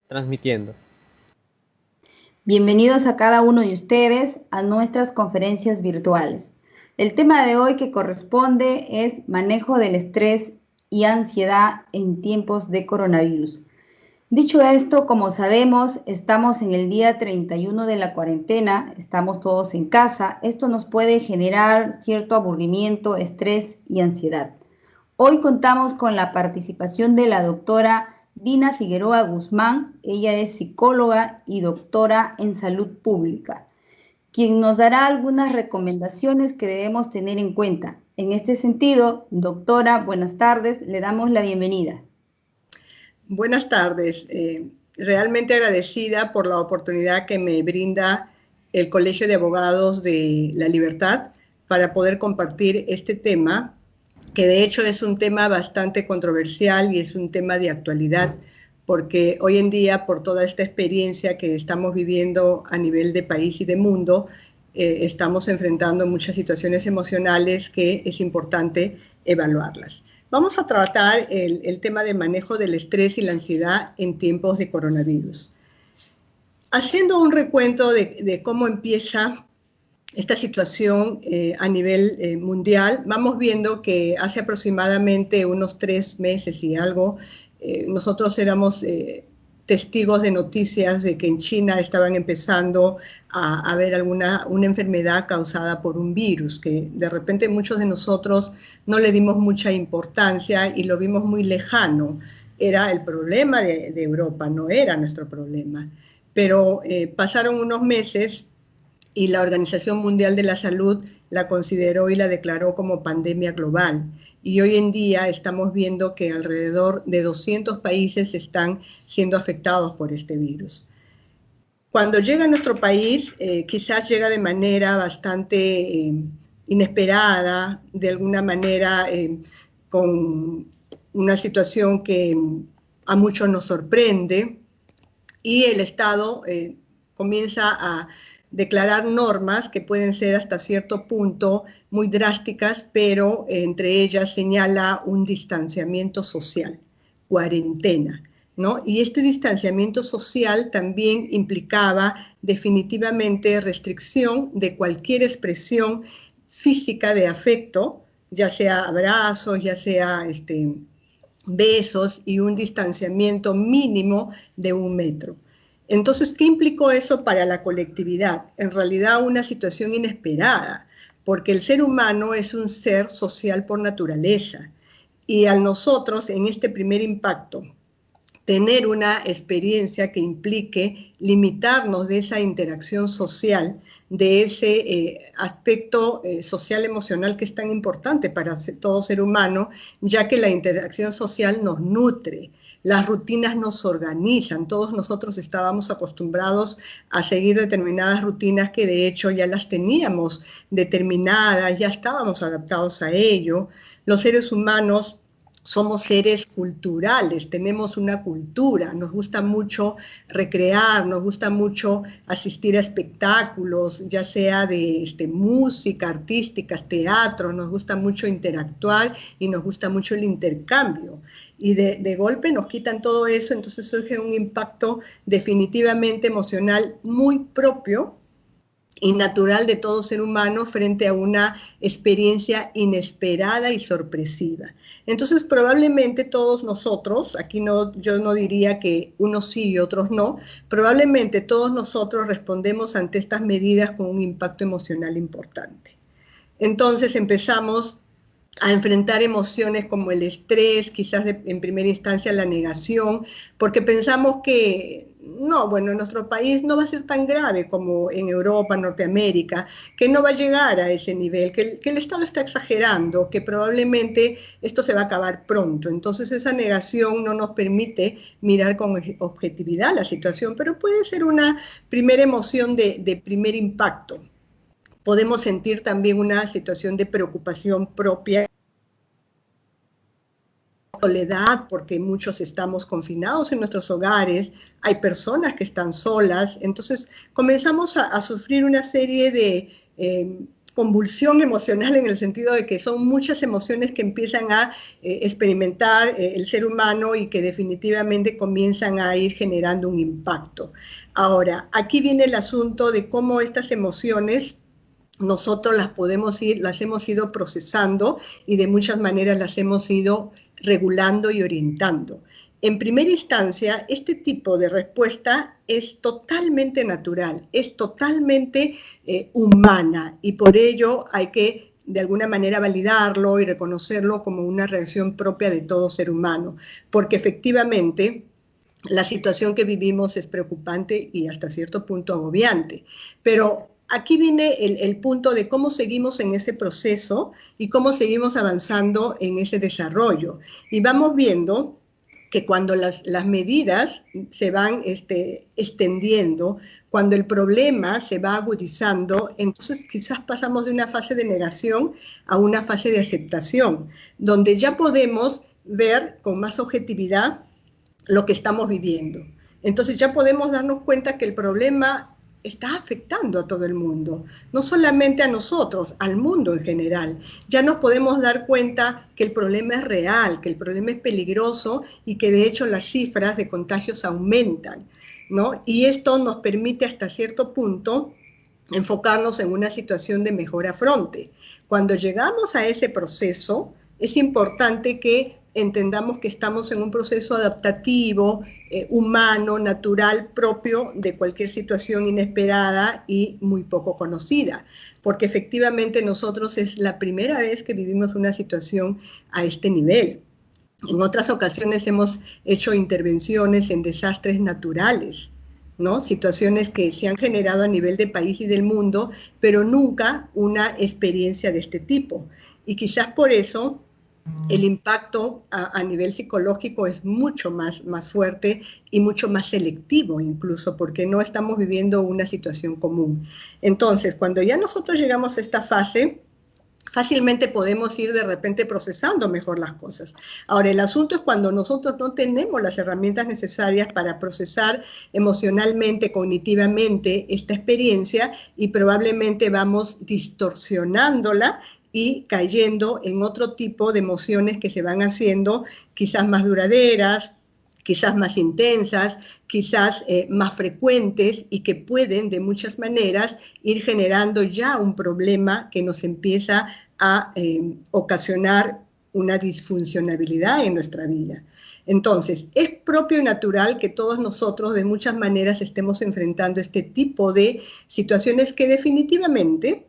Transmitiendo. Bienvenidos a cada uno de ustedes a nuestras conferencias virtuales. El tema de hoy que corresponde es manejo del estrés y ansiedad en tiempos de coronavirus. Dicho esto, como sabemos, estamos en el día 31 de la cuarentena, estamos todos en casa. Esto nos puede generar cierto aburrimiento, estrés y ansiedad. Hoy contamos con la participación de la doctora Dina Figueroa Guzmán. Ella es psicóloga y doctora en salud pública, quien nos dará algunas recomendaciones que debemos tener en cuenta. En este sentido, doctora, buenas tardes, le damos la bienvenida. Buenas tardes. Realmente agradecida por la oportunidad que me brinda el Colegio de Abogados de La Libertad para poder compartir este tema, que de hecho es un tema bastante controversial y es un tema de actualidad, porque hoy en día, por toda esta experiencia que estamos viviendo a nivel de país y de mundo, estamos enfrentando muchas situaciones emocionales que es importante evaluarlas. Vamos a tratar el tema de manejo del estrés y la ansiedad en tiempos de coronavirus. Haciendo un recuento de cómo empieza esta situación a nivel mundial, vamos viendo que hace aproximadamente unos 3 meses y algo, nosotros éramos testigos de noticias de que en China estaban empezando a haber una enfermedad causada por un virus, que de repente muchos de nosotros no le dimos mucha importancia y lo vimos muy lejano. Era el problema de Europa, no era nuestro problema. Pero pasaron unos meses y la Organización Mundial de la Salud la consideró y la declaró como pandemia global. Y hoy en día estamos viendo que alrededor de 200 países están siendo afectados por este virus. Cuando llega a nuestro país, quizás llega de manera bastante inesperada, de alguna manera con una situación que a muchos nos sorprende, y el Estado comienza a declarar normas que pueden ser hasta cierto punto muy drásticas, pero entre ellas señala un distanciamiento social, cuarentena, ¿no? Y este distanciamiento social también implicaba definitivamente restricción de cualquier expresión física de afecto, ya sea abrazos, ya sea besos, y un distanciamiento mínimo de 1 metro. Entonces, ¿qué implicó eso para la colectividad? En realidad, una situación inesperada, porque el ser humano es un ser social por naturaleza, y al nosotros, en este primer impacto, tener una experiencia que implique limitarnos de esa interacción social, de ese aspecto social emocional que es tan importante para todo ser humano, ya que la interacción social nos nutre, las rutinas nos organizan. Todos nosotros estábamos acostumbrados a seguir determinadas rutinas que de hecho ya las teníamos determinadas, ya estábamos adaptados a ello. Los seres humanos somos seres culturales, tenemos una cultura, nos gusta mucho recrear, nos gusta mucho asistir a espectáculos, ya sea de música, artísticas, teatro, nos gusta mucho interactuar y nos gusta mucho el intercambio. Y de golpe nos quitan todo eso, entonces surge un impacto definitivamente emocional muy propio y natural de todo ser humano frente a una experiencia inesperada y sorpresiva. Entonces, probablemente todos nosotros, aquí yo no diría que unos sí y otros no, probablemente todos nosotros respondemos ante estas medidas con un impacto emocional importante. Entonces empezamos a enfrentar emociones como el estrés, quizás en primera instancia la negación, porque pensamos que no, bueno, en nuestro país no va a ser tan grave como en Europa, Norteamérica, que no va a llegar a ese nivel, que el Estado está exagerando, que probablemente esto se va a acabar pronto. Entonces esa negación no nos permite mirar con objetividad la situación, pero puede ser una primera emoción de primer impacto. Podemos sentir también una situación de preocupación propia, soledad, porque muchos estamos confinados en nuestros hogares, hay personas que están solas, entonces comenzamos a sufrir una serie de convulsión emocional en el sentido de que son muchas emociones que empiezan a experimentar el ser humano y que definitivamente comienzan a ir generando un impacto. Ahora, aquí viene el asunto de cómo estas emociones nosotros las hemos ido procesando y de muchas maneras las hemos ido regulando y orientando. En primera instancia, este tipo de respuesta es totalmente natural, es totalmente humana y por ello hay que de alguna manera validarlo y reconocerlo como una reacción propia de todo ser humano, porque efectivamente la situación que vivimos es preocupante y hasta cierto punto agobiante, pero aquí viene el punto de cómo seguimos en ese proceso y cómo seguimos avanzando en ese desarrollo. Y vamos viendo que cuando las medidas se van extendiendo, cuando el problema se va agudizando, entonces quizás pasamos de una fase de negación a una fase de aceptación, donde ya podemos ver con más objetividad lo que estamos viviendo. Entonces ya podemos darnos cuenta que el problema está afectando a todo el mundo, no solamente a nosotros, al mundo en general. Ya nos podemos dar cuenta que el problema es real, que el problema es peligroso y que de hecho las cifras de contagios aumentan, ¿no? Y esto nos permite hasta cierto punto enfocarnos en una situación de mejor afronte. Cuando llegamos a ese proceso, es importante que entendamos que estamos en un proceso adaptativo, humano, natural, propio de cualquier situación inesperada y muy poco conocida, porque efectivamente nosotros es la primera vez que vivimos una situación a este nivel. En otras ocasiones hemos hecho intervenciones en desastres naturales, ¿no? Situaciones que se han generado a nivel de país y del mundo, pero nunca una experiencia de este tipo. Y quizás por eso el impacto a nivel psicológico es mucho más fuerte y mucho más selectivo incluso, porque no estamos viviendo una situación común. Entonces, cuando ya nosotros llegamos a esta fase, fácilmente podemos ir de repente procesando mejor las cosas. Ahora, el asunto es cuando nosotros no tenemos las herramientas necesarias para procesar emocionalmente, cognitivamente esta experiencia y probablemente vamos distorsionándola y cayendo en otro tipo de emociones que se van haciendo quizás más duraderas, quizás más intensas, quizás más frecuentes y que pueden de muchas maneras ir generando ya un problema que nos empieza a ocasionar una disfuncionalidad en nuestra vida. Entonces, es propio y natural que todos nosotros de muchas maneras estemos enfrentando este tipo de situaciones que definitivamente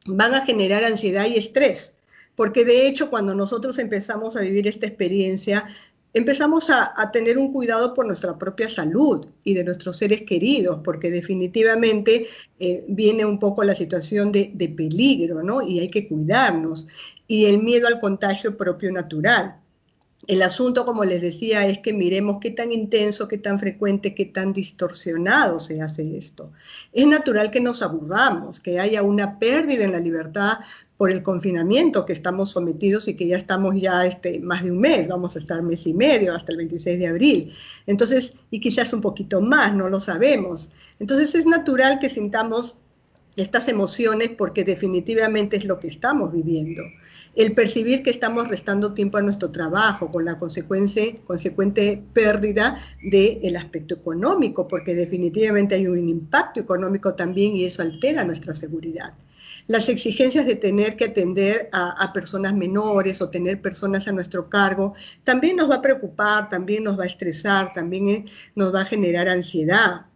van a generar ansiedad y estrés, porque de hecho cuando nosotros empezamos a vivir esta experiencia, empezamos a tener un cuidado por nuestra propia salud y de nuestros seres queridos, porque definitivamente viene un poco la situación de peligro, ¿no? Y hay que cuidarnos. Y el miedo al contagio propio natural. El asunto, como les decía, es que miremos qué tan intenso, qué tan frecuente, qué tan distorsionado se hace esto. Es natural que nos aburramos, que haya una pérdida en la libertad por el confinamiento que estamos sometidos y que ya estamos más de un mes, vamos a estar mes y medio hasta el 26 de abril. Entonces, y quizás un poquito más, no lo sabemos. Entonces es natural que sintamos estas emociones porque definitivamente es lo que estamos viviendo. El percibir que estamos restando tiempo a nuestro trabajo con la consecuente pérdida del aspecto económico, porque definitivamente hay un impacto económico también y eso altera nuestra seguridad. Las exigencias de tener que atender a personas menores o tener personas a nuestro cargo también nos va a preocupar, también nos va a estresar, también nos va a generar ansiedad.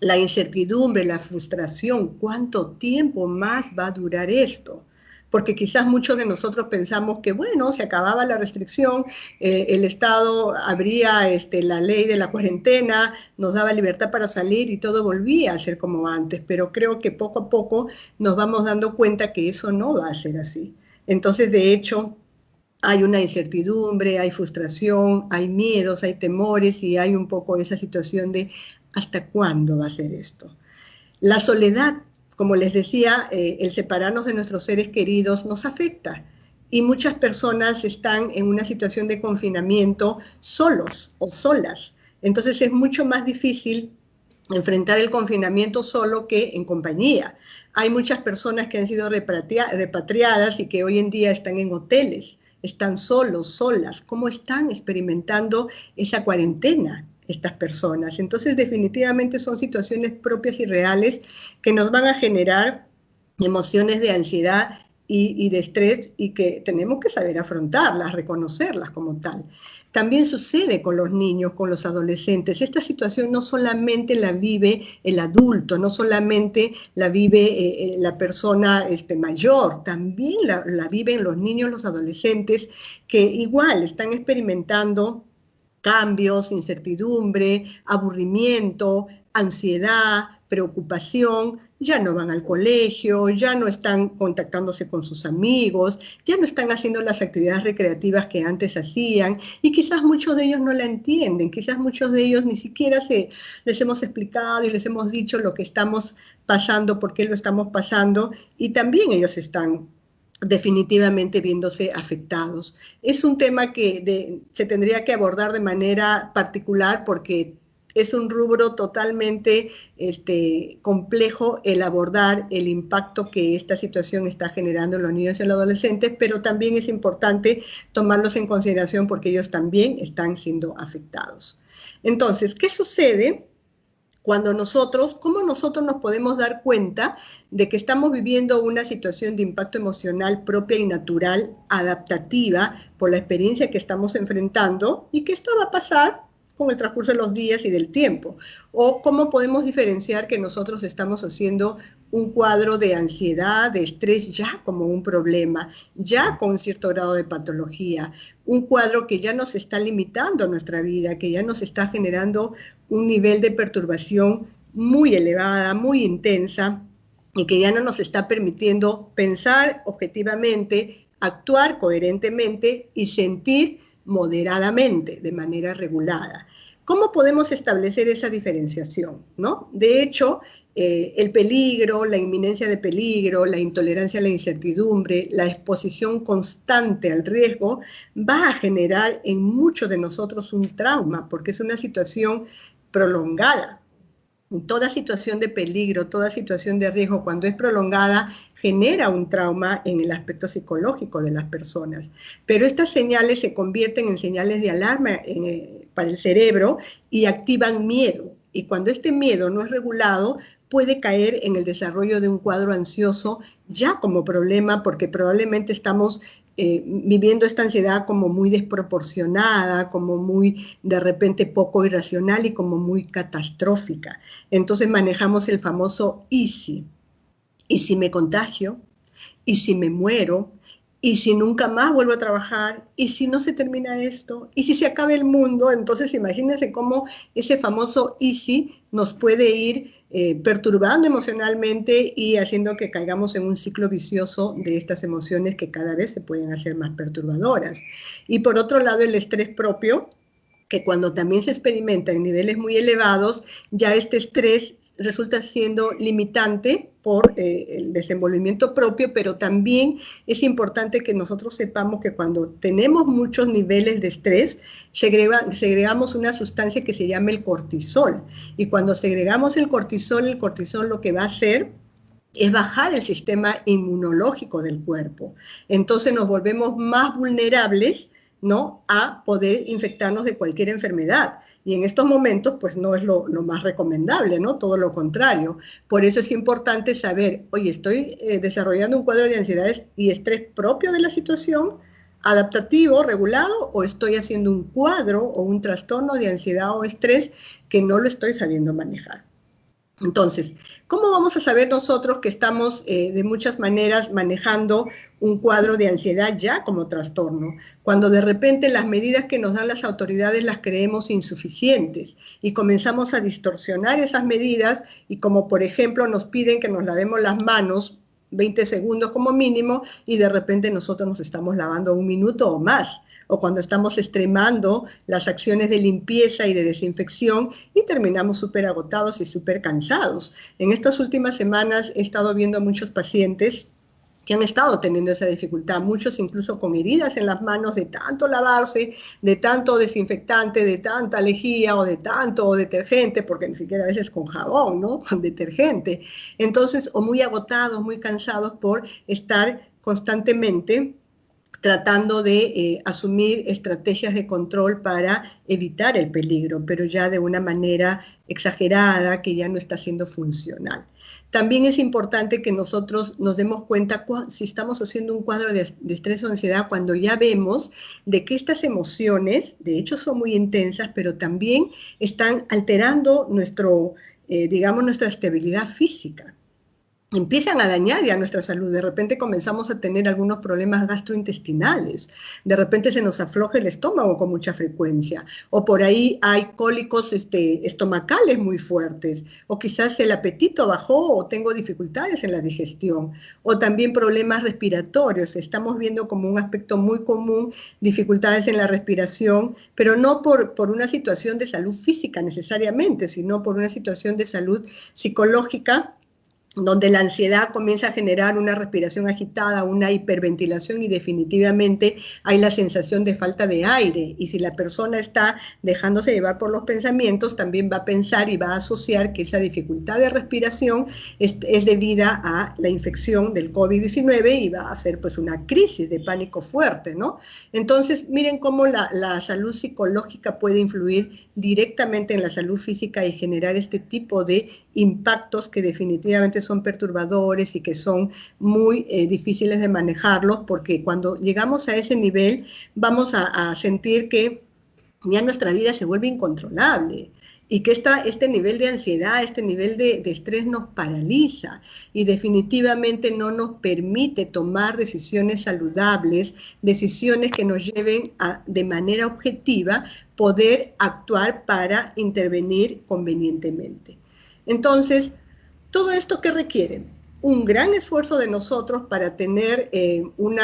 La incertidumbre, la frustración, ¿cuánto tiempo más va a durar esto? Porque quizás muchos de nosotros pensamos que, bueno, se acababa la restricción, el Estado abría la ley de la cuarentena, nos daba libertad para salir y todo volvía a ser como antes, pero creo que poco a poco nos vamos dando cuenta que eso no va a ser así. Entonces, de hecho, hay una incertidumbre, hay frustración, hay miedos, hay temores y hay un poco esa situación de ¿hasta cuándo va a ser esto? La soledad, como les decía, el separarnos de nuestros seres queridos nos afecta y muchas personas están en una situación de confinamiento solos o solas. Entonces es mucho más difícil enfrentar el confinamiento solo que en compañía. Hay muchas personas que han sido repatriadas y que hoy en día están en hoteles, están solos, solas. ¿Cómo están experimentando esa cuarentena estas personas? Entonces, definitivamente son situaciones propias y reales que nos van a generar emociones de ansiedad y de estrés, y que tenemos que saber afrontarlas, reconocerlas como tal. También sucede con los niños, con los adolescentes. Esta situación no solamente la vive el adulto, no solamente la vive la persona mayor, también la viven los niños, los adolescentes, que igual están experimentando cambios, incertidumbre, aburrimiento, ansiedad, preocupación. Ya no van al colegio, ya no están contactándose con sus amigos, ya no están haciendo las actividades recreativas que antes hacían, y quizás muchos de ellos no la entienden, quizás muchos de ellos ni siquiera les hemos explicado y les hemos dicho lo que estamos pasando, por qué lo estamos pasando, y también ellos están definitivamente viéndose afectados. Es un tema que se tendría que abordar de manera particular, porque es un rubro totalmente complejo el abordar el impacto que esta situación está generando en los niños y en los adolescentes, pero también es importante tomarlos en consideración porque ellos también están siendo afectados. Entonces, ¿qué sucede cómo nosotros nos podemos dar cuenta de que estamos viviendo una situación de impacto emocional propia y natural, adaptativa, por la experiencia que estamos enfrentando, y que esto va a pasar con el transcurso de los días y del tiempo? O cómo podemos diferenciar que nosotros estamos haciendo un cuadro de ansiedad, de estrés, ya como un problema, ya con un cierto grado de patología, un cuadro que ya nos está limitando nuestra vida, que ya nos está generando un nivel de perturbación muy elevada, muy intensa, y que ya no nos está permitiendo pensar objetivamente, actuar coherentemente y sentir moderadamente, de manera regulada. ¿Cómo podemos establecer esa diferenciación, ¿no? De hecho, el peligro, la inminencia de peligro, la intolerancia a la incertidumbre, la exposición constante al riesgo va a generar en muchos de nosotros un trauma, porque es una situación prolongada. Toda situación de peligro, toda situación de riesgo, cuando es prolongada, genera un trauma en el aspecto psicológico de las personas. Pero estas señales se convierten en señales de alarma para el cerebro y activan miedo. Y cuando este miedo no es regulado, puede caer en el desarrollo de un cuadro ansioso ya como problema, porque probablemente estamos viviendo esta ansiedad como muy desproporcionada, como muy de repente poco irracional y como muy catastrófica. Entonces manejamos el famoso ¿y si? ¿Y si me contagio? ¿Y si me muero? ¿Y si nunca más vuelvo a trabajar? ¿Y si no se termina esto? ¿Y si se acaba el mundo? Entonces imagínense cómo ese famoso ¿y si? Nos puede ir perturbando emocionalmente y haciendo que caigamos en un ciclo vicioso de estas emociones que cada vez se pueden hacer más perturbadoras. Y por otro lado, el estrés propio, que cuando también se experimenta en niveles muy elevados, ya este estrés resulta siendo limitante por el desenvolvimiento propio, pero también es importante que nosotros sepamos que cuando tenemos muchos niveles de estrés, segregamos una sustancia que se llama el cortisol. Y cuando segregamos el cortisol lo que va a hacer es bajar el sistema inmunológico del cuerpo. Entonces nos volvemos más vulnerables, ¿no?, a poder infectarnos de cualquier enfermedad. Y en estos momentos, pues no es lo más recomendable, ¿no? Todo lo contrario. Por eso es importante saber, oye, estoy desarrollando un cuadro de ansiedades y estrés propio de la situación, adaptativo, regulado, o estoy haciendo un cuadro o un trastorno de ansiedad o estrés que no lo estoy sabiendo manejar. Entonces, ¿cómo vamos a saber nosotros que estamos de muchas maneras manejando un cuadro de ansiedad ya como trastorno? Cuando de repente las medidas que nos dan las autoridades las creemos insuficientes y comenzamos a distorsionar esas medidas, y como por ejemplo nos piden que nos lavemos las manos 20 segundos como mínimo, y de repente nosotros nos estamos lavando 1 minuto o más, o cuando estamos extremando las acciones de limpieza y de desinfección y terminamos súper agotados y súper cansados. En estas últimas semanas he estado viendo a muchos pacientes que han estado teniendo esa dificultad, muchos incluso con heridas en las manos de tanto lavarse, de tanto desinfectante, de tanta lejía o de tanto detergente, porque ni siquiera a veces con jabón, ¿no? Con detergente. Entonces, o muy agotados, muy cansados por estar constantemente tratando de asumir estrategias de control para evitar el peligro, pero ya de una manera exagerada que ya no está siendo funcional. También es importante que nosotros nos demos cuenta si estamos haciendo un cuadro de estrés o ansiedad cuando ya vemos de que estas emociones, de hecho, son muy intensas, pero también están alterando digamos, nuestra estabilidad física. Empiezan a dañar ya nuestra salud. De repente comenzamos a tener algunos problemas gastrointestinales. De repente se nos afloja el estómago con mucha frecuencia. O por ahí hay cólicos estomacales muy fuertes. O quizás el apetito bajó o tengo dificultades en la digestión. O también problemas respiratorios. Estamos viendo como un aspecto muy común dificultades en la respiración, pero no por una situación de salud física necesariamente, sino por una situación de salud psicológica, donde la ansiedad comienza a generar una respiración agitada, una hiperventilación y definitivamente hay la sensación de falta de aire. Y si la persona está dejándose llevar por los pensamientos, también va a pensar y va a asociar que esa dificultad de respiración es debida a la infección del COVID-19 y va a ser pues una crisis de pánico fuerte, ¿no? Entonces, miren cómo la salud psicológica puede influir directamente en la salud física y generar este tipo de impactos que definitivamente son perturbadores y que son muy difíciles de manejarlos, porque cuando llegamos a ese nivel vamos a sentir que ya nuestra vida se vuelve incontrolable y que este nivel de ansiedad, este nivel de estrés nos paraliza y definitivamente no nos permite tomar decisiones saludables, decisiones que nos lleven a, de manera objetiva, poder actuar para intervenir convenientemente. Entonces, ¿todo esto qué requiere? Un gran esfuerzo de nosotros para tener un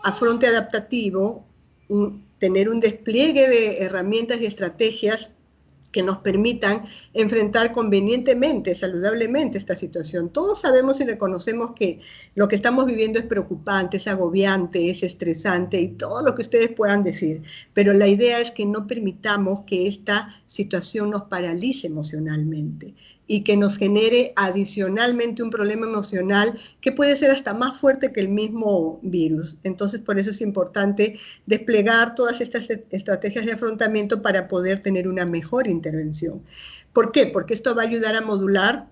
afronte adaptativo, tener un despliegue de herramientas y estrategias que nos permitan enfrentar convenientemente, saludablemente esta situación. Todos sabemos y reconocemos que lo que estamos viviendo es preocupante, es agobiante, es estresante y todo lo que ustedes puedan decir, pero la idea es que no permitamos que esta situación nos paralice emocionalmente y que nos genere adicionalmente un problema emocional que puede ser hasta más fuerte que el mismo virus. Entonces, por eso es importante desplegar todas estas estrategias de afrontamiento para poder tener una mejor intervención. ¿Por qué? Porque esto va a ayudar a modular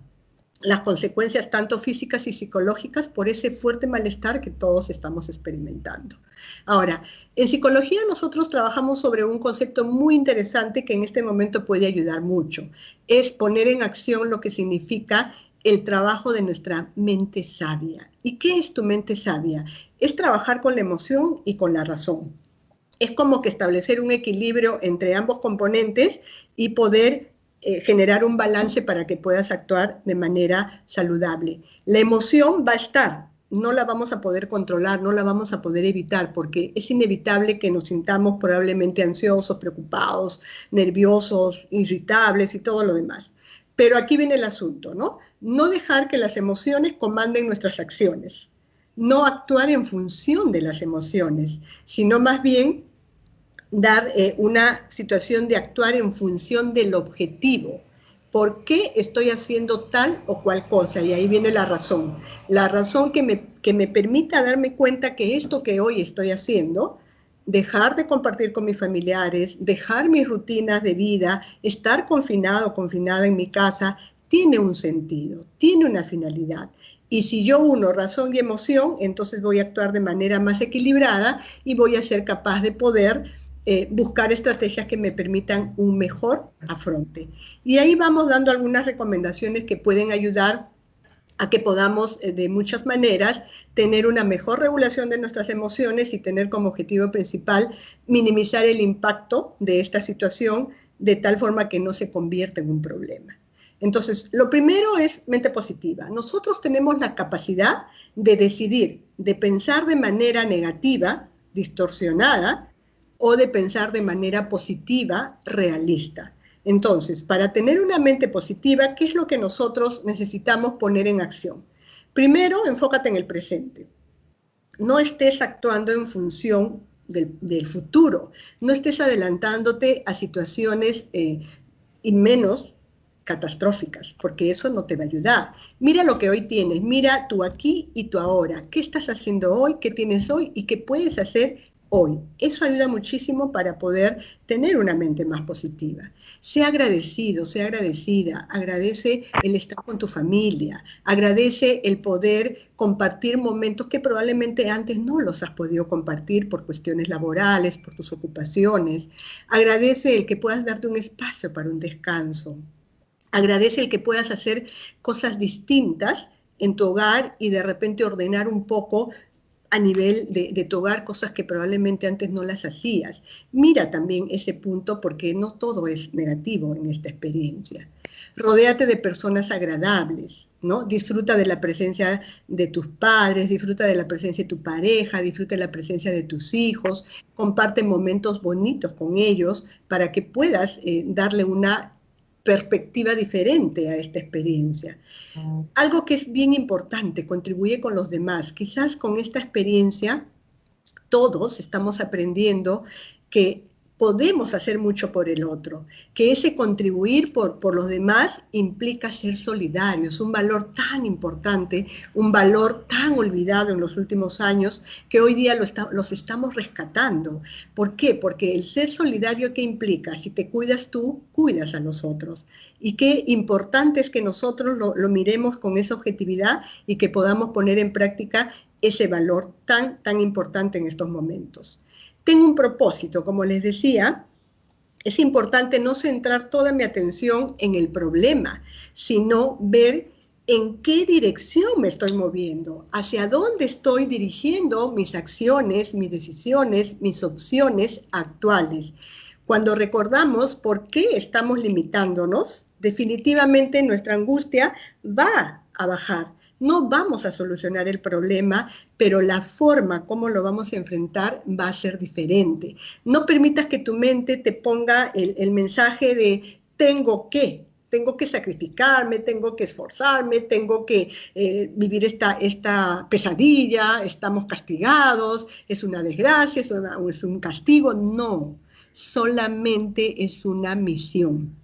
las consecuencias tanto físicas y psicológicas por ese fuerte malestar que todos estamos experimentando. Ahora, en psicología nosotros trabajamos sobre un concepto muy interesante que en este momento puede ayudar mucho. Es poner en acción lo que significa el trabajo de nuestra mente sabia. ¿Y qué es tu mente sabia? Es trabajar con la emoción y con la razón. Es como que establecer un equilibrio entre ambos componentes y poder generar un balance para que puedas actuar de manera saludable. La emoción va a estar, no la vamos a poder controlar, no la vamos a poder evitar, porque es inevitable que nos sintamos probablemente ansiosos, preocupados, nerviosos, irritables y todo lo demás. Pero aquí viene el asunto, ¿no? No dejar que las emociones comanden nuestras acciones, no actuar en función de las emociones, sino más bien dar una situación de actuar en función del objetivo. ¿Por qué estoy haciendo tal o cual cosa? Y ahí viene la razón. La razón que me permita darme cuenta que esto que hoy estoy haciendo, dejar de compartir con mis familiares, dejar mis rutinas de vida, estar confinado, confinada en mi casa, tiene un sentido, tiene una finalidad. Y si yo uno razón y emoción, entonces voy a actuar de manera más equilibrada y voy a ser capaz de poder buscar estrategias que me permitan un mejor afronte. Y ahí vamos dando algunas recomendaciones que pueden ayudar a que podamos de muchas maneras tener una mejor regulación de nuestras emociones y tener como objetivo principal minimizar el impacto de esta situación de tal forma que no se convierta en un problema. Entonces, lo primero es mente positiva. Nosotros tenemos la capacidad de decidir, de pensar de manera negativa, distorsionada, o de pensar de manera positiva, realista. Entonces, para tener una mente positiva, ¿qué es lo que nosotros necesitamos poner en acción? Primero, enfócate en el presente. no estés actuando en función del futuro, no estés adelantándote a situaciones y menos catastróficas, porque eso no te va a ayudar. Mira lo que hoy tienes, mira tu aquí y tu ahora. ¿Qué estás haciendo hoy? ¿Qué tienes hoy? ¿Y qué puedes hacer hoy? Eso ayuda muchísimo para poder tener una mente más positiva. Sea agradecido, sea agradecida, agradece el estar con tu familia, agradece el poder compartir momentos que probablemente antes no los has podido compartir por cuestiones laborales, por tus ocupaciones. Agradece el que puedas darte un espacio para un descanso. Agradece el que puedas hacer cosas distintas en tu hogar y de repente ordenar un poco a nivel de tu hogar cosas que probablemente antes no las hacías. Mira también ese punto porque no todo es negativo en esta experiencia. Rodéate de personas agradables, ¿no? Disfruta de la presencia de tus padres, disfruta de la presencia de tu pareja, disfruta de la presencia de tus hijos, comparte momentos bonitos con ellos para que puedas darle una perspectiva diferente a esta experiencia. Algo que es bien importante, contribuye con los demás. Quizás con esta experiencia todos estamos aprendiendo que podemos hacer mucho por el otro, que ese contribuir por los demás implica ser solidarios, un valor tan importante, un valor tan olvidado en los últimos años, que hoy día los estamos rescatando. ¿Por qué? Porque el ser solidario, ¿qué implica? Si te cuidas tú, cuidas a los otros. Y qué importante es que nosotros lo miremos con esa objetividad y que podamos poner en práctica ese valor tan importante en estos momentos. Tengo un propósito, como les decía, es importante no centrar toda mi atención en el problema, sino ver en qué dirección me estoy moviendo, hacia dónde estoy dirigiendo mis acciones, mis decisiones, mis opciones actuales. Cuando recordamos por qué estamos limitándonos, definitivamente nuestra angustia va a bajar. No vamos a solucionar el problema, pero la forma como lo vamos a enfrentar va a ser diferente. No permitas que tu mente te ponga el mensaje de tengo que sacrificarme, tengo que esforzarme, tengo que vivir esta pesadilla, estamos castigados, es una desgracia, es un castigo. No, solamente es una misión.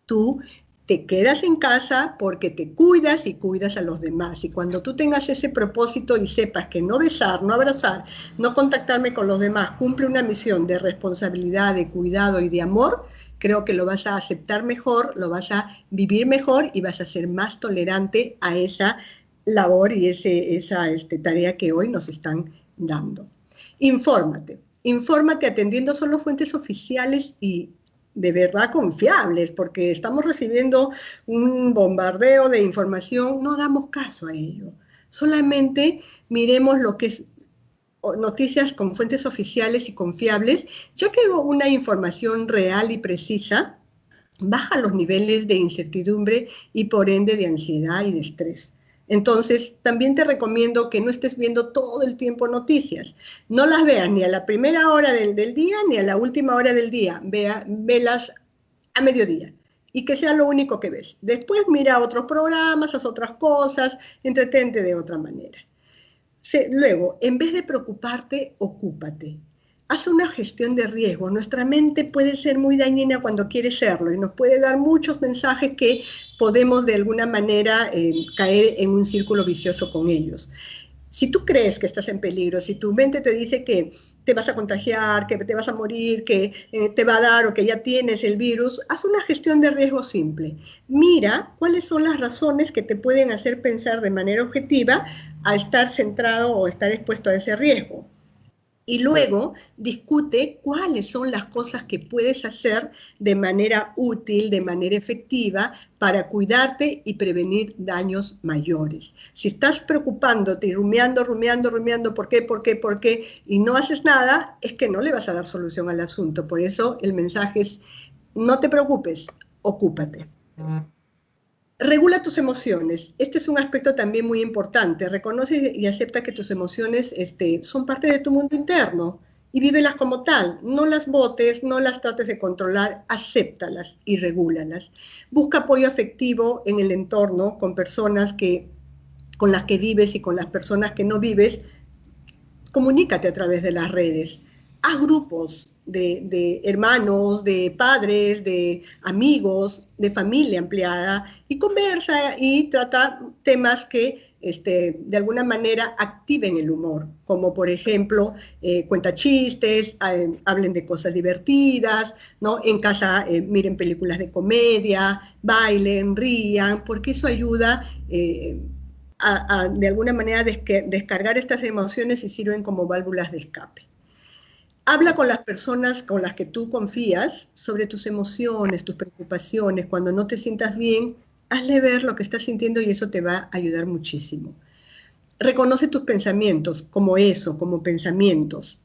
Tú te quedas en casa porque te cuidas y cuidas a los demás. Y cuando tú tengas ese propósito y sepas que no besar, no abrazar, no contactarme con los demás, cumple una misión de responsabilidad, de cuidado y de amor, creo que lo vas a aceptar mejor, lo vas a vivir mejor y vas a ser más tolerante a esa labor y esa tarea que hoy nos están dando. Infórmate atendiendo solo fuentes oficiales y de verdad confiables, porque estamos recibiendo un bombardeo de información, no damos caso a ello. Solamente miremos lo que es noticias con fuentes oficiales y confiables. Yo quiero una información real y precisa, baja los niveles de incertidumbre y por ende de ansiedad y de estrés. Entonces, también te recomiendo que no estés viendo todo el tiempo noticias. No las veas ni a la primera hora del día ni a la última hora del día. Velas a mediodía y que sea lo único que ves. Después mira otros programas, haz otras cosas, entretente de otra manera. Luego, en vez de preocuparte, ocúpate. Haz una gestión de riesgo. Nuestra mente puede ser muy dañina cuando quiere serlo y nos puede dar muchos mensajes que podemos de alguna manera caer en un círculo vicioso con ellos. Si tú crees que estás en peligro, si tu mente te dice que te vas a contagiar, que te vas a morir, que te va a dar o que ya tienes el virus, haz una gestión de riesgo simple. Mira cuáles son las razones que te pueden hacer pensar de manera objetiva a estar centrado o estar expuesto a ese riesgo. Y luego discute cuáles son las cosas que puedes hacer de manera útil, de manera efectiva, para cuidarte y prevenir daños mayores. Si estás preocupándote y rumiando, ¿por qué? Y no haces nada, es que no le vas a dar solución al asunto. Por eso el mensaje es, no te preocupes, ocúpate. Regula tus emociones. Este es un aspecto también muy importante. Reconoce y acepta que tus emociones son parte de tu mundo interno y vívelas como tal. No las botes, no las trates de controlar, acéptalas y regúlalas. Busca apoyo afectivo en el entorno con personas con las que vives y con las personas que no vives. comunícate a través de las redes, haz grupos de hermanos, de padres, de amigos, de familia ampliada, y conversa y trata temas que de alguna manera activen el humor, como por ejemplo, cuenta chistes, hablen de cosas divertidas, ¿no? En casa miren películas de comedia, bailen, rían, porque eso ayuda de alguna manera descargar estas emociones y sirven como válvulas de escape. Habla con las personas con las que tú confías sobre tus emociones, tus preocupaciones. Cuando no te sientas bien, hazle ver lo que estás sintiendo y eso te va a ayudar muchísimo. Reconoce tus pensamientos como eso, como pensamientos.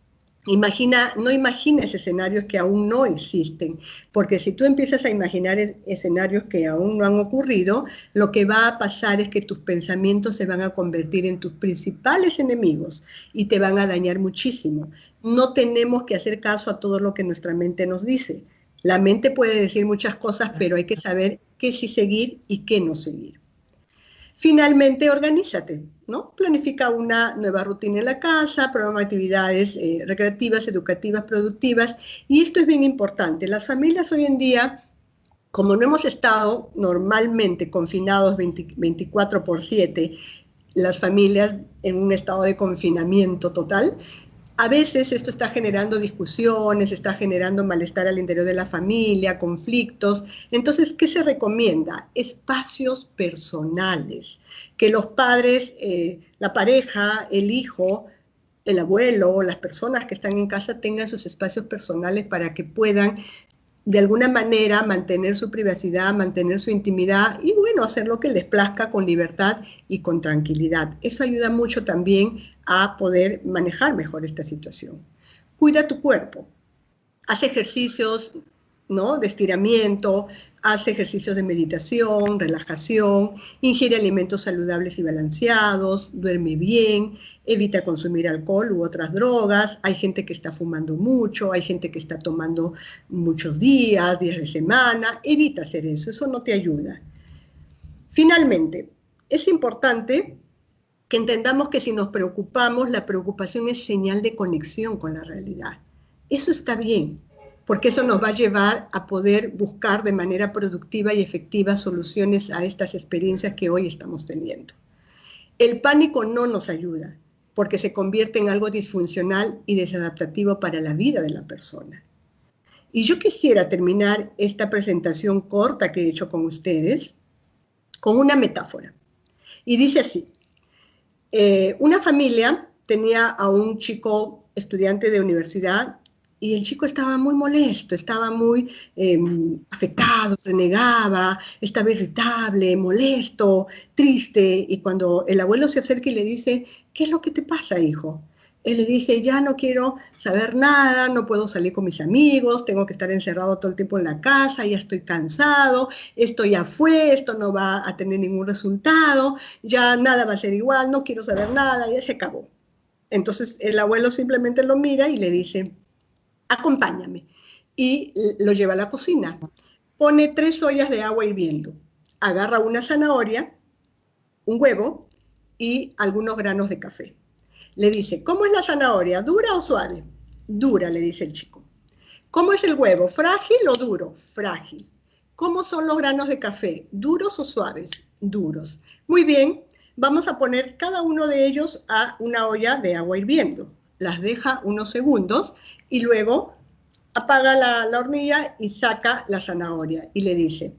No imagines escenarios que aún no existen, porque si tú empiezas a imaginar escenarios que aún no han ocurrido, lo que va a pasar es que tus pensamientos se van a convertir en tus principales enemigos y te van a dañar muchísimo. No tenemos que hacer caso a todo lo que nuestra mente nos dice. La mente puede decir muchas cosas, pero hay que saber qué sí seguir y qué no seguir. Finalmente, organízate, ¿no? Planifica una nueva rutina en la casa, programa actividades recreativas, educativas, productivas, y esto es bien importante. Las familias hoy en día, como no hemos estado normalmente confinados 24/7, las familias en un estado de confinamiento total, a veces esto está generando discusiones, está generando malestar al interior de la familia, conflictos. Entonces, ¿qué se recomienda? Espacios personales, que los padres, la pareja, el hijo, el abuelo, las personas que están en casa tengan sus espacios personales para que puedan de alguna manera mantener su privacidad, mantener su intimidad y bueno, hacer lo que les plazca con libertad y con tranquilidad. Eso ayuda mucho también a poder manejar mejor esta situación. Cuida tu cuerpo, haz ejercicios, ¿no?, de estiramiento, haz ejercicios de meditación, relajación, ingiere alimentos saludables y balanceados, duerme bien, evita consumir alcohol u otras drogas. Hay gente que está fumando mucho, hay gente que está tomando muchos días de semana. Evita hacer eso, eso no te ayuda. Finalmente, es importante que entendamos que si nos preocupamos, la preocupación es señal de conexión con la realidad. Eso está bien, porque eso nos va a llevar a poder buscar de manera productiva y efectiva soluciones a estas experiencias que hoy estamos teniendo. El pánico no nos ayuda, porque se convierte en algo disfuncional y desadaptativo para la vida de la persona. Y yo quisiera terminar esta presentación corta que he hecho con ustedes con una metáfora. Y dice así: una familia tenía a un chico estudiante de universidad y el chico estaba muy molesto, estaba muy afectado, renegaba, estaba irritable, molesto, triste. Y cuando el abuelo se acerca y le dice: ¿qué es lo que te pasa, hijo? Él le dice: ya no quiero saber nada, no puedo salir con mis amigos, tengo que estar encerrado todo el tiempo en la casa, ya estoy cansado, esto ya fue, esto no va a tener ningún resultado, ya nada va a ser igual, no quiero saber nada, ya se acabó. Entonces el abuelo simplemente lo mira y le dice: acompáñame. Y lo lleva a la cocina. Pone 3 ollas de agua hirviendo. Agarra una zanahoria, un huevo y algunos granos de café. Le dice: ¿cómo es la zanahoria? ¿Dura o suave? Dura, le dice el chico. ¿Cómo es el huevo? ¿Frágil o duro? Frágil. ¿Cómo son los granos de café? ¿Duros o suaves? Duros. Muy bien, vamos a poner cada uno de ellos a una olla de agua hirviendo. Las deja unos segundos y luego apaga la hornilla y saca la zanahoria y le dice: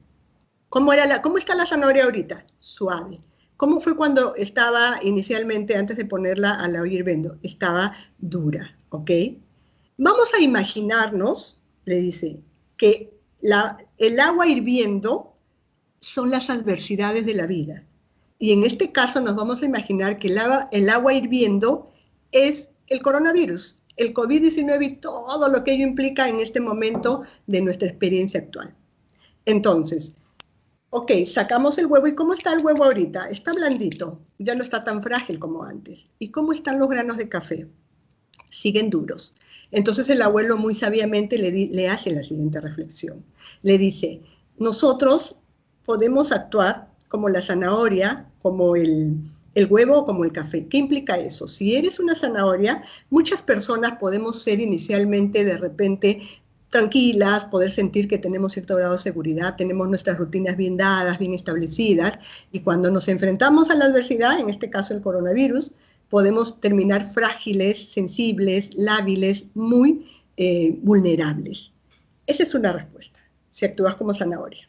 ¿cómo está la zanahoria ahorita? Suave. ¿Cómo fue cuando estaba inicialmente, antes de ponerla a la olla hirviendo? Estaba dura, ¿ok? Vamos a imaginarnos, le dice, que el agua hirviendo son las adversidades de la vida. Y en este caso nos vamos a imaginar que el agua hirviendo es el coronavirus, el COVID-19 y todo lo que ello implica en este momento de nuestra experiencia actual. Entonces, ok, sacamos el huevo. ¿Y cómo está el huevo ahorita? Está blandito, ya no está tan frágil como antes. ¿Y cómo están los granos de café? Siguen duros. Entonces el abuelo muy sabiamente le hace la siguiente reflexión. Le dice: nosotros podemos actuar como la zanahoria, como el el huevo como el café. ¿Qué implica eso? Si eres una zanahoria, muchas personas podemos ser inicialmente de repente tranquilas, poder sentir que tenemos cierto grado de seguridad, tenemos nuestras rutinas bien dadas, bien establecidas, y cuando nos enfrentamos a la adversidad, en este caso el coronavirus, podemos terminar frágiles, sensibles, lábiles, muy vulnerables. Esa es una respuesta, si actúas como zanahoria.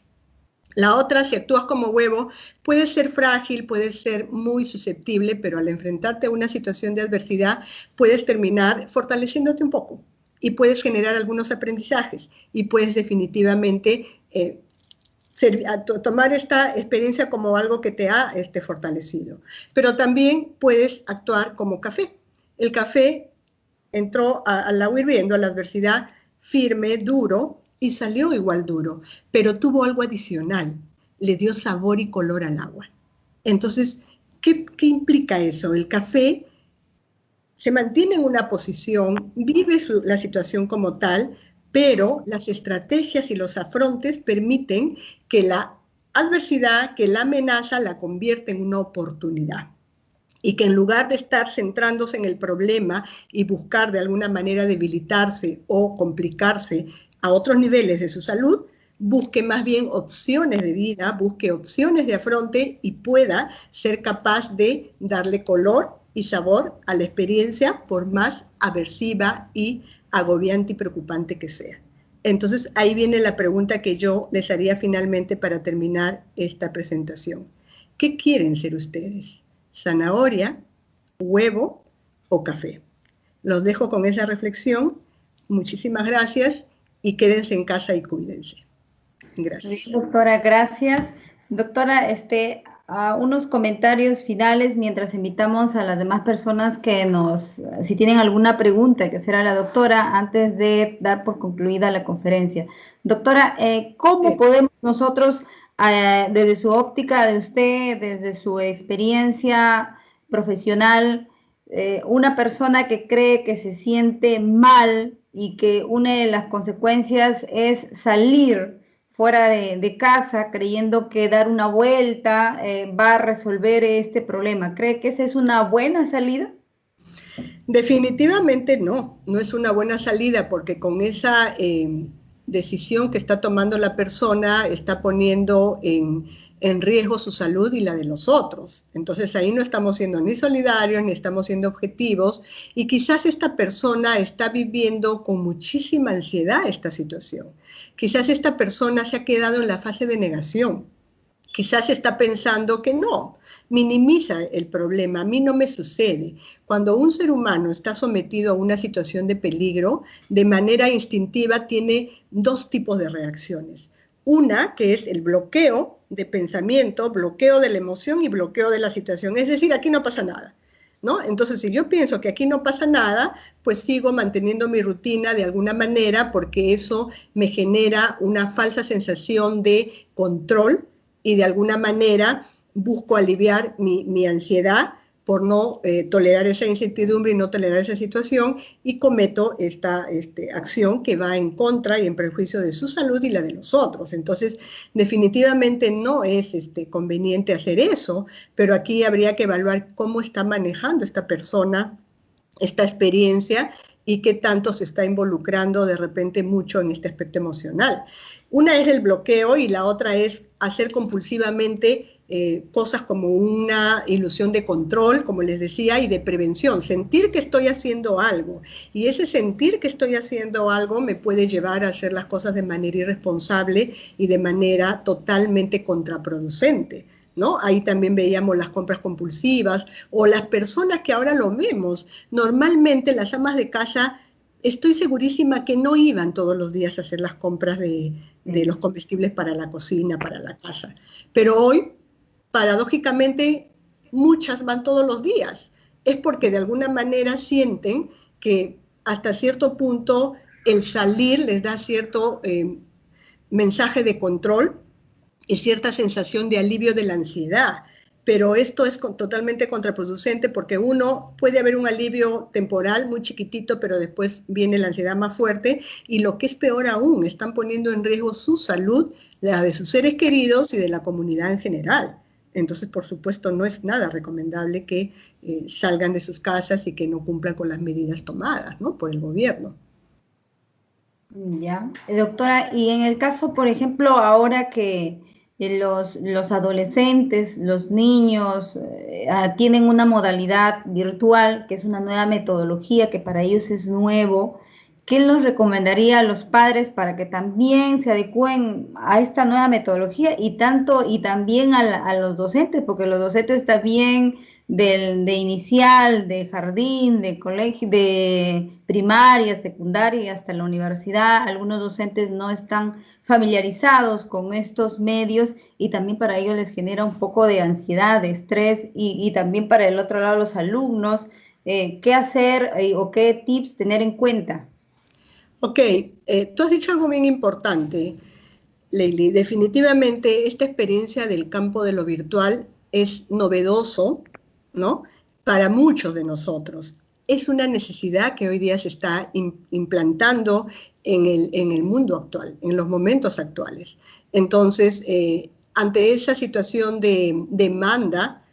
La otra, si actúas como huevo, puede ser frágil, puede ser muy susceptible, pero al enfrentarte a una situación de adversidad, puedes terminar fortaleciéndote un poco y puedes generar algunos aprendizajes y puedes definitivamente tomar esta experiencia como algo que te ha fortalecido. Pero también puedes actuar como café. El café entró al agua hirviendo, a la adversidad, firme, duro, y salió igual duro, pero tuvo algo adicional, le dio sabor y color al agua. Entonces, ¿qué implica eso? El café se mantiene en una posición, vive la situación como tal, pero las estrategias y los afrontes permiten que la adversidad, que la amenaza la convierta en una oportunidad. Y que en lugar de estar centrándose en el problema y buscar de alguna manera debilitarse o complicarse a otros niveles de su salud, busque más bien opciones de vida, busque opciones de afronte y pueda ser capaz de darle color y sabor a la experiencia, por más aversiva y agobiante y preocupante que sea. Entonces, ahí viene la pregunta que yo les haría finalmente para terminar esta presentación. ¿Qué quieren ser ustedes? ¿Zanahoria, huevo o café? Los dejo con esa reflexión. Muchísimas gracias y quédense en casa y cuídense. Gracias. Sí, doctora, gracias. Doctora, unos comentarios finales mientras invitamos a las demás personas si tienen alguna pregunta que será la doctora antes de dar por concluida la conferencia. Doctora, ¿cómo podemos nosotros, desde su óptica de usted, desde su experiencia profesional, una persona que cree que se siente mal y que una de las consecuencias es salir fuera de casa creyendo que dar una vuelta va a resolver este problema? ¿Cree que esa es una buena salida? Definitivamente no, no es una buena salida porque con esa decisión que está tomando la persona está poniendo en riesgo su salud y la de los otros. Entonces ahí no estamos siendo ni solidarios ni estamos siendo objetivos y quizás esta persona está viviendo con muchísima ansiedad esta situación. Quizás esta persona se ha quedado en la fase de negación. Quizás está pensando que no, minimiza el problema, a mí no me sucede. Cuando un ser humano está sometido a una situación de peligro, de manera instintiva tiene dos tipos de reacciones. Una que es el bloqueo de pensamiento, bloqueo de la emoción y bloqueo de la situación. Es decir, aquí no pasa nada, ¿no? Entonces, si yo pienso que aquí no pasa nada, pues sigo manteniendo mi rutina de alguna manera porque eso me genera una falsa sensación de control y de alguna manera busco aliviar mi ansiedad por no tolerar esa incertidumbre y no tolerar esa situación y cometo esta acción que va en contra y en perjuicio de su salud y la de los otros. Entonces, definitivamente no es conveniente hacer eso, pero aquí habría que evaluar cómo está manejando esta persona esta experiencia y qué tanto se está involucrando de repente mucho en este aspecto emocional. Una es el bloqueo y la otra es hacer compulsivamente cosas como una ilusión de control, como les decía, y de prevención, sentir que estoy haciendo algo. Y ese sentir que estoy haciendo algo me puede llevar a hacer las cosas de manera irresponsable y de manera totalmente contraproducente, ¿no? Ahí también veíamos las compras compulsivas o las personas que ahora lo vemos. Normalmente las amas de casa, estoy segurísima que no iban todos los días a hacer las compras de los comestibles para la cocina, para la casa. Pero hoy, paradójicamente, muchas van todos los días. Es porque de alguna manera sienten que hasta cierto punto el salir les da cierto mensaje de control y cierta sensación de alivio de la ansiedad. Pero esto es totalmente contraproducente porque uno puede haber un alivio temporal muy chiquitito, pero después viene la ansiedad más fuerte y lo que es peor aún, están poniendo en riesgo su salud, la de sus seres queridos y de la comunidad en general. Entonces, por supuesto, no es nada recomendable que salgan de sus casas y que no cumplan con las medidas tomadas, ¿no?, por el gobierno. Ya, doctora, y en el caso, por ejemplo, ahora que los adolescentes, los niños tienen una modalidad virtual, que es una nueva metodología que para ellos es nuevo, ¿qué nos recomendaría a los padres para que también se adecúen a esta nueva metodología y también a los docentes? Porque los docentes también de inicial, de jardín, de colegio, de primaria, secundaria y hasta la universidad. Algunos docentes no están familiarizados con estos medios y también para ellos les genera un poco de ansiedad, de estrés y también para el otro lado los alumnos, qué hacer o qué tips tener en cuenta. Ok, tú has dicho algo bien importante, Leili. Definitivamente esta experiencia del campo de lo virtual es novedoso, ¿no?, para muchos de nosotros. Es una necesidad que hoy día se está implantando en el mundo actual, en los momentos actuales. Entonces, ante esa situación de demanda,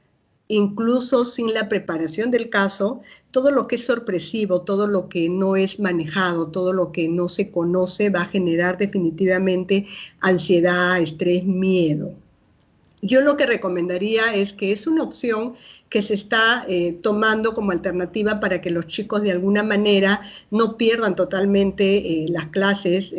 incluso sin la preparación del caso, todo lo que es sorpresivo, todo lo que no es manejado, todo lo que no se conoce va a generar definitivamente ansiedad, estrés, miedo. Yo lo que recomendaría es que es una opción que se está tomando como alternativa para que los chicos de alguna manera no pierdan totalmente las clases,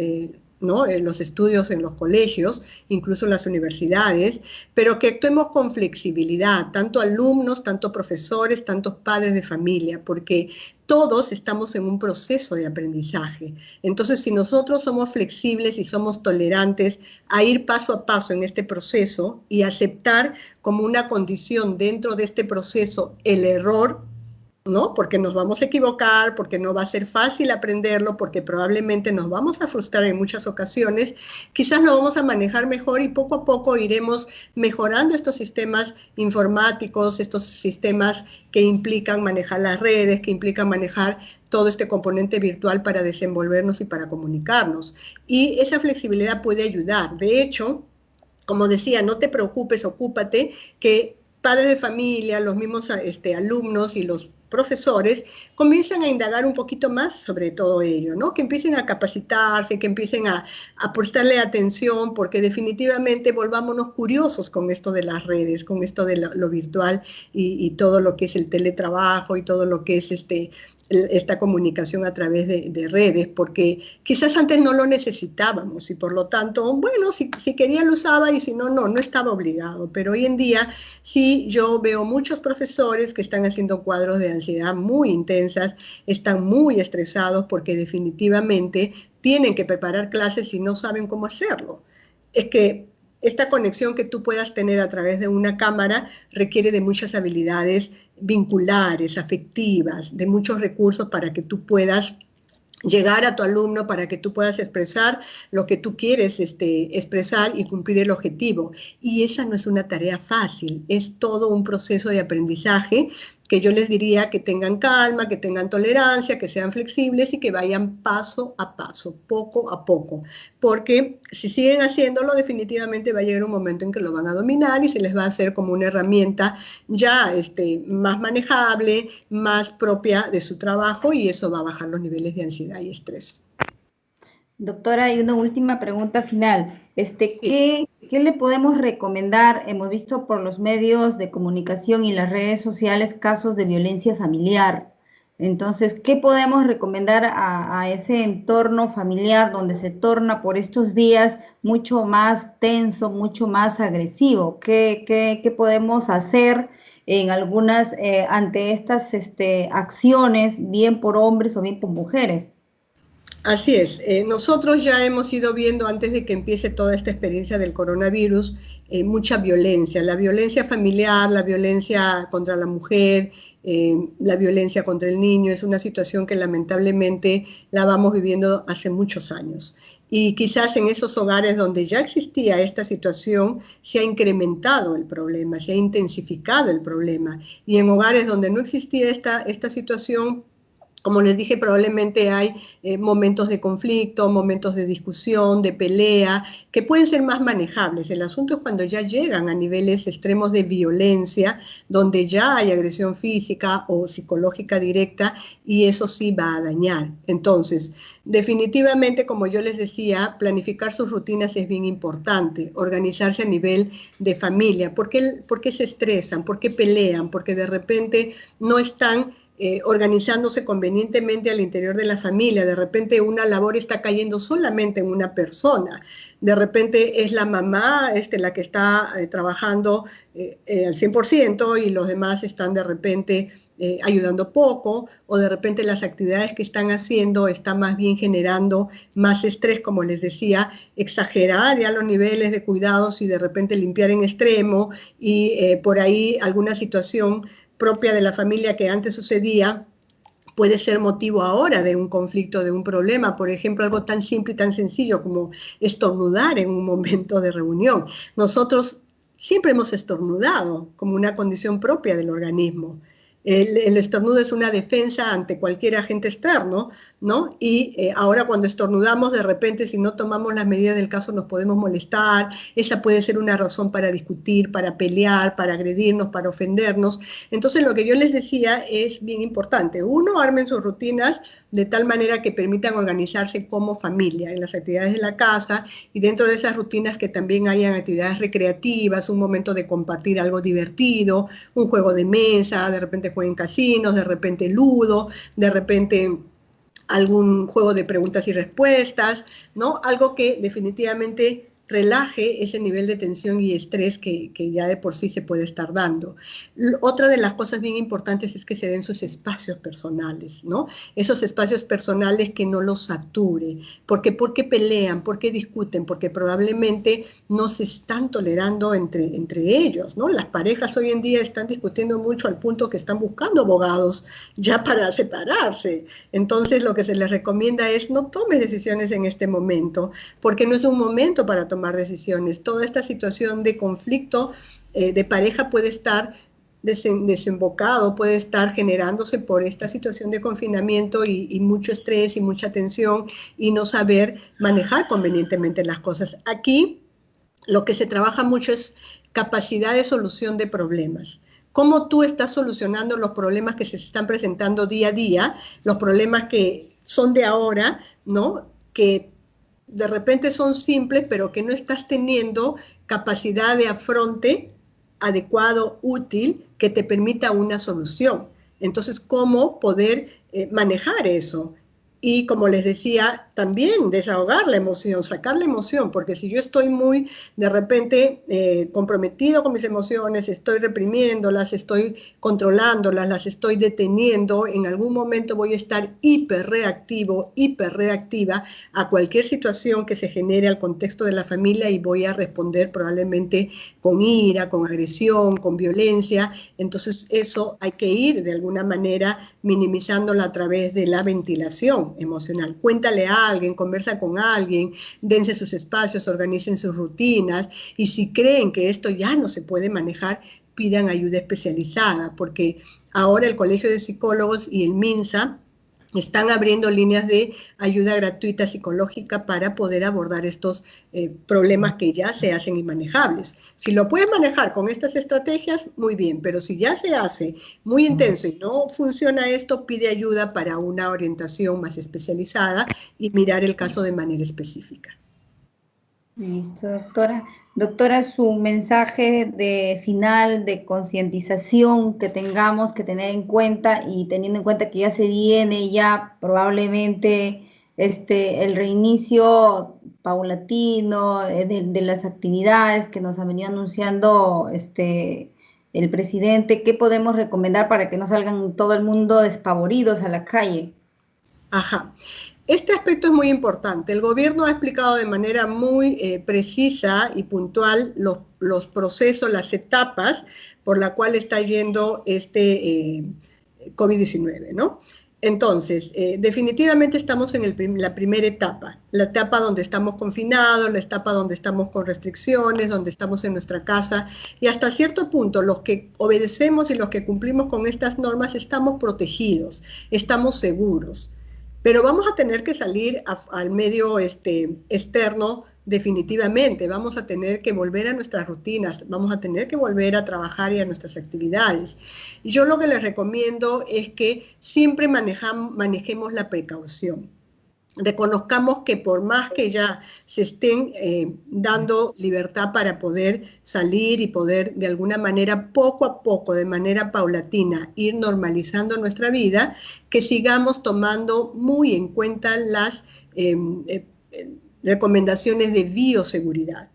¿no?, los estudios en los colegios, incluso en las universidades, pero que actuemos con flexibilidad, tanto alumnos, tanto profesores, tantos padres de familia, porque todos estamos en un proceso de aprendizaje. Entonces, si nosotros somos flexibles y somos tolerantes a ir paso a paso en este proceso y aceptar como una condición dentro de este proceso el error, ¿no?, porque nos vamos a equivocar, porque no va a ser fácil aprenderlo, porque probablemente nos vamos a frustrar en muchas ocasiones, quizás lo vamos a manejar mejor y poco a poco iremos mejorando estos sistemas informáticos, estos sistemas que implican manejar las redes, que implican manejar todo este componente virtual para desenvolvernos y para comunicarnos. Y esa flexibilidad puede ayudar. De hecho, como decía, no te preocupes, ocúpate, que padres de familia, los mismos alumnos y los profesores comienzan a indagar un poquito más sobre todo ello, ¿no?, que empiecen a capacitarse, que empiecen a prestarle atención, porque definitivamente volvámonos curiosos con esto de las redes, con esto de lo virtual y todo lo que es el teletrabajo y todo lo que es esta comunicación a través de redes, porque quizás antes no lo necesitábamos y por lo tanto, bueno, si quería lo usaba y si no, no estaba obligado, pero hoy en día sí yo veo muchos profesores que están haciendo cuadros de ansiedad muy intensas, están muy estresados porque definitivamente tienen que preparar clases y no saben cómo hacerlo. Es que esta conexión que tú puedas tener a través de una cámara requiere de muchas habilidades vinculares, afectivas, de muchos recursos para que tú puedas llegar a tu alumno, para que tú puedas expresar lo que tú quieres expresar y cumplir el objetivo. Y esa no es una tarea fácil, es todo un proceso de aprendizaje que yo les diría que tengan calma, que tengan tolerancia, que sean flexibles y que vayan paso a paso, poco a poco. Porque si siguen haciéndolo, definitivamente va a llegar un momento en que lo van a dominar y se les va a hacer como una herramienta ya más manejable, más propia de su trabajo y eso va a bajar los niveles de ansiedad y estrés. Doctora, hay una última pregunta final. Sí. ¿Qué le podemos recomendar? Hemos visto por los medios de comunicación y las redes sociales casos de violencia familiar. Entonces, ¿qué podemos recomendar a ese entorno familiar donde se torna por estos días mucho más tenso, mucho más agresivo? ¿Qué podemos hacer en algunas, ante estas acciones, bien por hombres o bien por mujeres? Así es, nosotros ya hemos ido viendo antes de que empiece toda esta experiencia del coronavirus, mucha violencia, la violencia familiar, la violencia contra la mujer, la violencia contra el niño, es una situación que lamentablemente la vamos viviendo hace muchos años. Y quizás en esos hogares donde ya existía esta situación se ha incrementado el problema, se ha intensificado el problema. Y en hogares donde no existía esta situación, Como les dije, probablemente hay momentos de conflicto, momentos de discusión, de pelea, que pueden ser más manejables. El asunto es cuando ya llegan a niveles extremos de violencia, donde ya hay agresión física o psicológica directa, y eso sí va a dañar. Entonces, definitivamente, como yo les decía, planificar sus rutinas es bien importante, organizarse a nivel de familia. ¿Por qué se estresan? ¿Por qué pelean? Porque de repente no están organizándose convenientemente al interior de la familia. De repente una labor está cayendo solamente en una persona. De repente es la mamá la que está trabajando al 100% y los demás están de repente ayudando poco, o de repente las actividades que están haciendo están más bien generando más estrés, como les decía, exagerar ya los niveles de cuidados y de repente limpiar en extremo y por ahí alguna situación propia de la familia que antes sucedía puede ser motivo ahora de un conflicto, de un problema. Por ejemplo, algo tan simple y tan sencillo como estornudar en un momento de reunión. Nosotros siempre hemos estornudado como una condición propia del organismo. El estornudo es una defensa ante cualquier agente externo, ¿no? Y ahora cuando estornudamos, de repente, si no tomamos las medidas del caso, nos podemos molestar. Esa puede ser una razón para discutir, para pelear, para agredirnos, para ofendernos. Entonces, lo que yo les decía es bien importante. Uno, armen sus rutinas de tal manera que permitan organizarse como familia en las actividades de la casa y dentro de esas rutinas que también hayan actividades recreativas, un momento de compartir algo divertido, un juego de mesa, de repente jueguen casinos, de repente ludo, de repente algún juego de preguntas y respuestas, ¿no? Algo que definitivamente relaje ese nivel de tensión y estrés que ya de por sí se puede estar dando. Otra de las cosas bien importantes es que se den sus espacios personales, ¿no? Esos espacios personales que no los sature. ¿Por qué pelean? ¿Por qué discuten? Porque probablemente no se están tolerando entre ellos, ¿no? Las parejas hoy en día están discutiendo mucho al punto que están buscando abogados ya para separarse. Entonces, lo que se les recomienda es no tomes decisiones en este momento, porque no es un momento para tomar decisiones. Toda esta situación de conflicto de pareja puede estar desembocado, puede estar generándose por esta situación de confinamiento y mucho estrés y mucha tensión y no saber manejar convenientemente las cosas. Aquí lo que se trabaja mucho es capacidad de solución de problemas. Cómo tú estás solucionando los problemas que se están presentando día a día, los problemas que son de ahora, ¿no? Que de repente son simples, pero que no estás teniendo capacidad de afronte adecuado, útil, que te permita una solución. Entonces, ¿cómo poder manejar eso? Y como les decía, también desahogar la emoción, sacar la emoción, porque si yo estoy muy de repente comprometido con mis emociones, estoy reprimiéndolas, estoy controlándolas, las estoy deteniendo, en algún momento voy a estar hiperreactivo, hiperreactiva a cualquier situación que se genere al contexto de la familia y voy a responder probablemente con ira, con agresión, con violencia. Entonces eso hay que ir de alguna manera minimizándola a través de la ventilación emocional. Cuéntale a alguien, conversa con alguien, dense sus espacios, organicen sus rutinas y si creen que esto ya no se puede manejar, pidan ayuda especializada, porque ahora el Colegio de Psicólogos y el MINSA están abriendo líneas de ayuda gratuita psicológica para poder abordar estos problemas que ya se hacen inmanejables. Si lo puedes manejar con estas estrategias, muy bien, pero si ya se hace muy intenso y no funciona esto, pide ayuda para una orientación más especializada y mirar el caso de manera específica. Listo, doctora. Doctora, su mensaje de final de concientización que tengamos que tener en cuenta y teniendo en cuenta que ya se viene ya probablemente el reinicio paulatino de las actividades que nos ha venido anunciando el presidente, ¿qué podemos recomendar para que no salgan todo el mundo despavoridos a la calle? Ajá. Este aspecto es muy importante. El gobierno ha explicado de manera muy precisa y puntual los procesos, las etapas por la cual está yendo COVID-19, ¿no? Entonces, definitivamente estamos en la primera etapa, la etapa donde estamos confinados, la etapa donde estamos con restricciones, donde estamos en nuestra casa, y hasta cierto punto los que obedecemos y los que cumplimos con estas normas estamos protegidos, estamos seguros, pero vamos a tener que salir al medio externo definitivamente, vamos a tener que volver a nuestras rutinas, vamos a tener que volver a trabajar y a nuestras actividades. Y yo lo que les recomiendo es que siempre manejemos la precaución. Reconozcamos que por más que ya se estén dando libertad para poder salir y poder de alguna manera poco a poco, de manera paulatina, ir normalizando nuestra vida, que sigamos tomando muy en cuenta las recomendaciones de bioseguridad.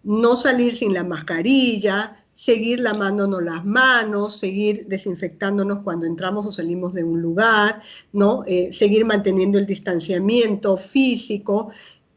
No salir sin la mascarilla, seguir lavándonos las manos, seguir desinfectándonos cuando entramos o salimos de un lugar, ¿no? Seguir manteniendo el distanciamiento físico,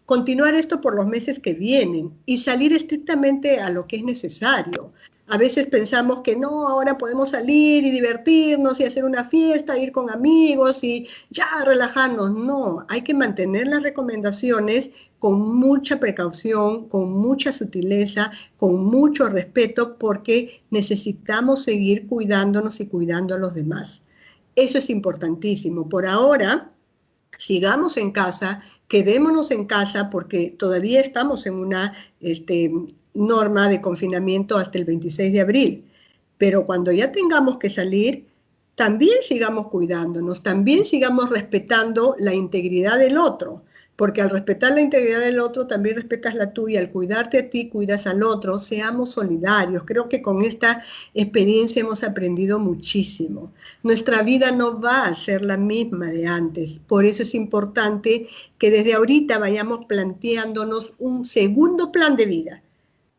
continuar esto por los meses que vienen y salir estrictamente a lo que es necesario. A veces pensamos que no, ahora podemos salir y divertirnos y hacer una fiesta, ir con amigos y ya relajarnos. No, hay que mantener las recomendaciones con mucha precaución, con mucha sutileza, con mucho respeto, porque necesitamos seguir cuidándonos y cuidando a los demás. Eso es importantísimo. Por ahora, sigamos en casa, quedémonos en casa porque todavía estamos en una norma de confinamiento hasta el 26 de abril. Pero cuando ya tengamos que salir, también sigamos cuidándonos, también sigamos respetando la integridad del otro, porque al respetar la integridad del otro también respetas la tuya, al cuidarte a ti cuidas al otro, seamos solidarios. Creo que con esta experiencia hemos aprendido muchísimo. Nuestra vida no va a ser la misma de antes, por eso es importante que desde ahorita vayamos planteándonos un segundo plan de vida,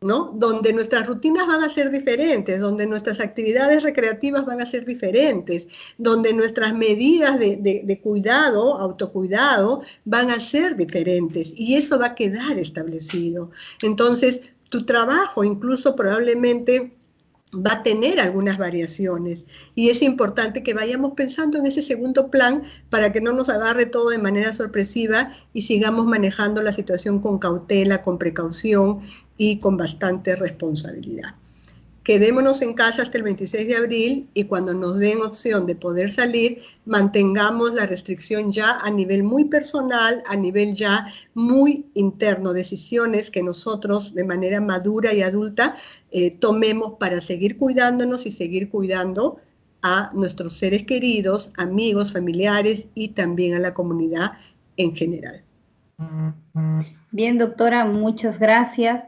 ¿no? Donde nuestras rutinas van a ser diferentes, donde nuestras actividades recreativas van a ser diferentes, donde nuestras medidas de cuidado, autocuidado, van a ser diferentes y eso va a quedar establecido. Entonces, tu trabajo incluso probablemente va a tener algunas variaciones y es importante que vayamos pensando en ese segundo plan para que no nos agarre todo de manera sorpresiva y sigamos manejando la situación con cautela, con precaución y con bastante responsabilidad. Quedémonos en casa hasta el 26 de abril y cuando nos den opción de poder salir, mantengamos la restricción ya a nivel muy personal, a nivel ya muy interno, decisiones que nosotros de manera madura y adulta tomemos para seguir cuidándonos y seguir cuidando a nuestros seres queridos, amigos, familiares y también a la comunidad en general. Bien, doctora, muchas gracias.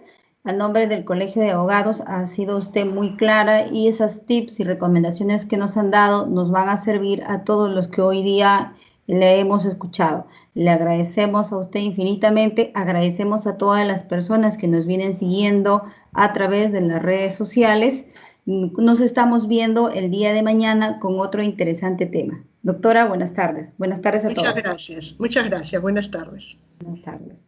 A nombre del Colegio de Abogados ha sido usted muy clara y esas tips y recomendaciones que nos han dado nos van a servir a todos los que hoy día le hemos escuchado. Le agradecemos a usted infinitamente, agradecemos a todas las personas que nos vienen siguiendo a través de las redes sociales. Nos estamos viendo el día de mañana con otro interesante tema. Doctora, buenas tardes. Buenas tardes a todos. Muchas gracias. Muchas gracias. Buenas tardes. Buenas tardes.